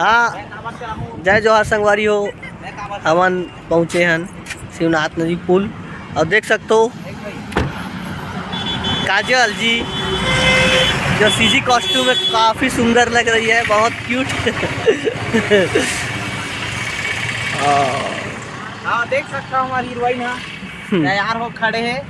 हाँ जय जोहार संगवारी हो। हमन पहुँचे हैं शिवनाथ नदी पुल और देख सकते हो काजल जी जो सीजी कॉस्ट्यूम में काफ़ी सुंदर लग रही है, बहुत क्यूट। हाँ देख सकता हूँ हमारी हीरोइन तैयार हो खड़े हैं।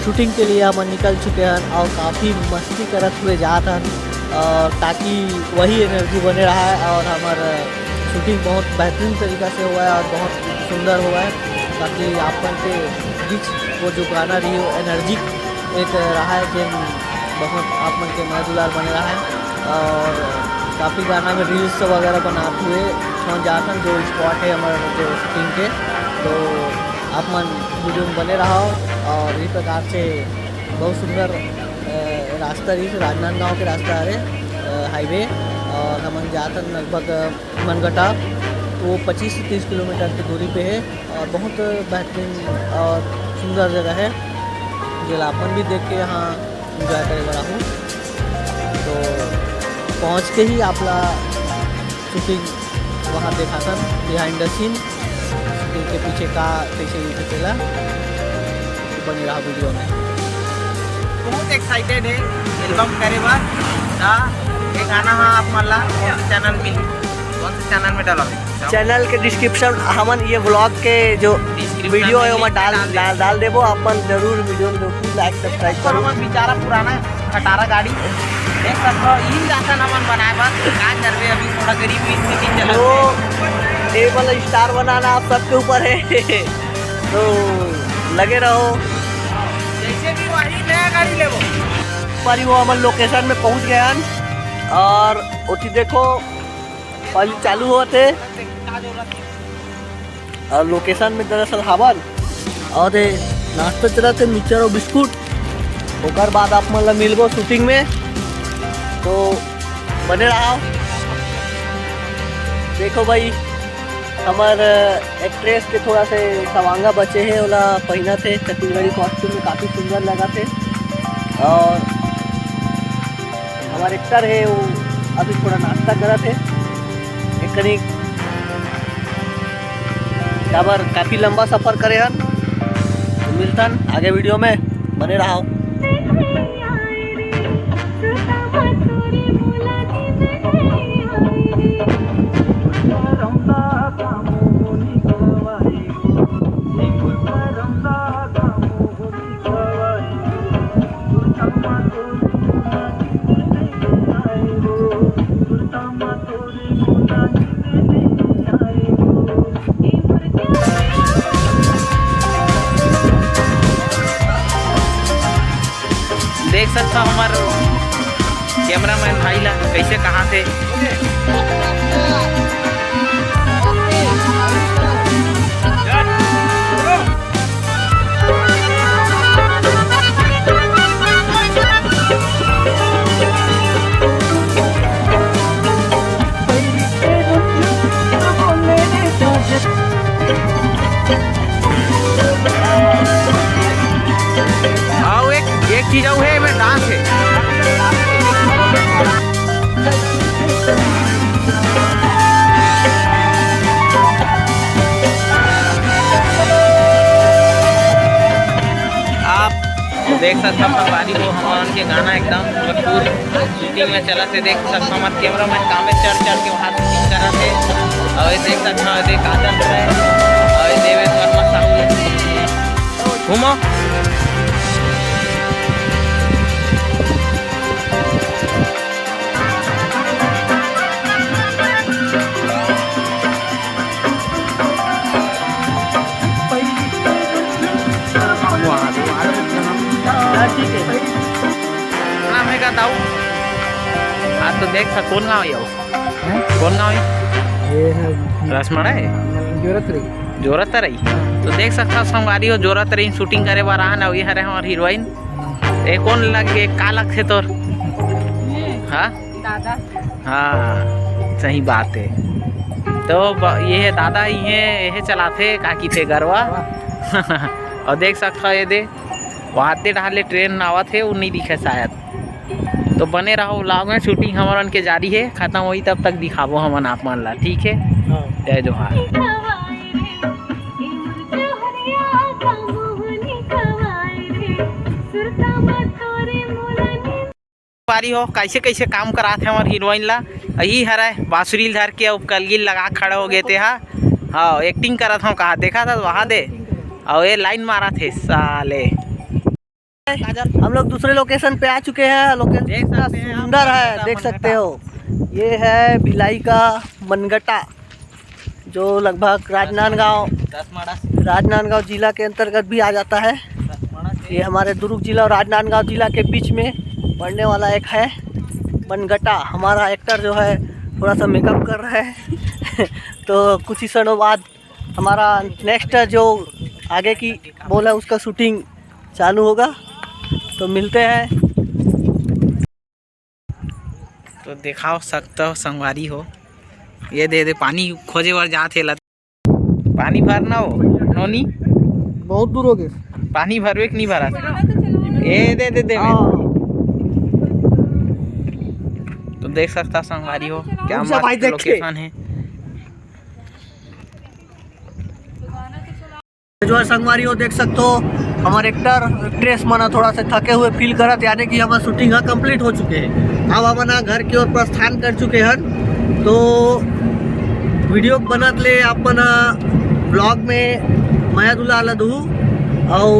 शूटिंग के लिए हम निकल चुके हैं और काफ़ी मस्ती करते हुए जाते हैं और ताकि वही एनर्जी बने रहा है। और हमारा शूटिंग बहुत बेहतरीन तरीक़ा से हुआ है और बहुत सुंदर हुआ है, ताकि अपन के बीच वो जो गाना रही हो एनर्जी एक रहा है कि बहुत अपन के मैं दुलार बने रहा है। और काफ़ी गाना में रील्स वगैरह बनाते हुए हम जाते हैं जो स्पॉट है हमारे जो शूटिंग के, तो आप मन वीडियो में बने रहो। और इस प्रकार से बहुत सुंदर रास्ता रही राजनांदगांव के रास्ता है हाईवे, और हम जाते हैं लगभग मनगटा, तो वो 25 से 30 किलोमीटर की दूरी पे है और बहुत बेहतरीन और सुंदर जगह है जो अपन भी देख के यहाँ इंजॉय करे बड़ा हूँ। तो पहुँच के ही आपला शूटिंग वहाँ देखा था बिहाइंड द सीन के पीछे का कैसे चला, बनी रहा वीडियो में। बहुत एक्साइटेड है एल्बम करे बार ये गाना। हाँ आप मान ला कौन सा चैनल मिली, कौन से चैनल में डाला चैनल के डिस्क्रिप्शन हमन ये ब्लॉग के जो वीडियो है वो डाल देबो। अपन जरूर वीडियो में देखो, लाइक सब्सक्राइब करो। हमन बेचारा पुराना खटारा गाड़ी देख सकते हो, इन जाता हमन बनाए बात का करबे। अभी थोड़ा गरीब स्थिति चल तो टेबल स्टार बनाना आप सबके ऊपर है। तो लगे रहो, जैसे भी वही नया गाड़ी लेबो। पर वो हम लोकेशन में पहुंच गए हैं और उठी देखो पहले चालू होते और लोकेशन में दरअसल हवन और नाश्ता चला थे मिक्सचर और बिस्कुट। ओकर बाद आप मतलब मिलबो शूटिंग में, तो बने रहा। देखो भाई हमार एक्ट्रेस के थोड़ा से सवांगा बचे हैं, ओला पहना थे छत्तीसगढ़ी कॉस्ट्यूम में, काफ़ी सुंदर लगा थे। और हमारे एक्टर है वो अभी थोड़ा नाश्ता करा थे एक करीब डाबर। काफ़ी लंबा सफ़र करे हन, तो मिलतन आगे वीडियो में, बने रहा। देख सकता हूँ हमारे कैमरामैन भाई ला कैसे कहाँ थे। आओ एक चीज और है, मैं डांस है। आप देख सकते हैं संगवारी हो हमारे के गाना एकदम भरपूर शूटिंग में चला थे। देख सकते हमारे कैमरा मैन काम में चढ़ के वहाँ शूटिंग करा थे। और देख सकते हैं देख काजल रहे और देवेंद्र वर्मा साहू घूमो। नाम है का ताऊ आज तो देख कौन गाँव है, कौन गाँव है ये है रसमलाई जरूरत रही। जोरत रही तो देख सकता संगवारी हो जोरत रही शूटिंग करे बार आना ये हरे हमार हीरोइन ए कौन लगे का लगथे तोर हाँ दादा हाँ सही बात है तो ये है दादा ये चलाते काकी थे गरवा और देख सकता ये दे वहां डाले ट्रेन आवत है वो नहीं दिखे शायद तो बने रहो व्लॉग में शूटिंग हमारन के जारी है खत्म हुई तब तक दिखाबो हमन आप मन ला ठीक है जय जोहार बारी हो कैसे कैसे काम कराते हमार हीरोइन ला यही हरा बांसुरी धर के अब कलगिल लगा खड़े हो गए थे हाँ एक्टिंग करा था कहा देखा था वहाँ दे और ये लाइन मारा थे साले हम लोग दूसरे लोकेशन पे आ चुके हैं। लोकेशन देख सकते हैं सुंदर है, देख सकते हो। ये है भिलाई का मनगटा जो लगभग राजनांदगांव जिला के अंतर्गत भी आ जाता है। ये हमारे दुर्ग जिला और राजनांदगांव जिला के बीच में पड़ने वाला एक है मनगटा। हमारा एक्टर जो है थोड़ा सा मेकअप कर रहा है तो कुछ ही क्षणों बाद हमारा नेक्स्ट जो आगे की बोला उसका शूटिंग चालू होगा तो मिलते हैं। तो दिखाओ सकता हो संगवारी हो ये दे पानी खोजे बार जाते पानी भरना हो नोनी बहुत दूर हो गए पानी भरवे नहीं भरा ये दे तो देख सकता संगवारी हो क्या मस्त लोकेशन है जो है संगवारी हो देख सकते हो हमारे एक्टर ड्रेस मना थोड़ा सा थके हुए फील करत यानी कि हमारा शूटिंग कंप्लीट हो चुके हैं। अब हमारा घर की ओर प्रस्थान कर चुके हैं तो वीडियो बनत ले अपन ब्लॉग में माया दुला लदू और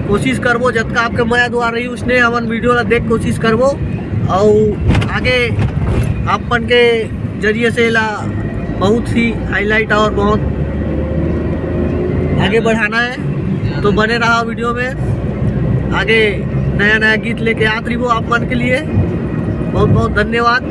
कोशिश करबो जतका आपके माया दुआ रही उसने हमन वीडियो ला देख कोशिश करबो और आगे अपन के जरिए से ला बहुत ही हाईलाइट और बहुत आगे बढ़ाना है तो बने रहा वीडियो में। आगे नया नया गीत लेके आत रही वो आप मन के लिए बहुत बहुत धन्यवाद।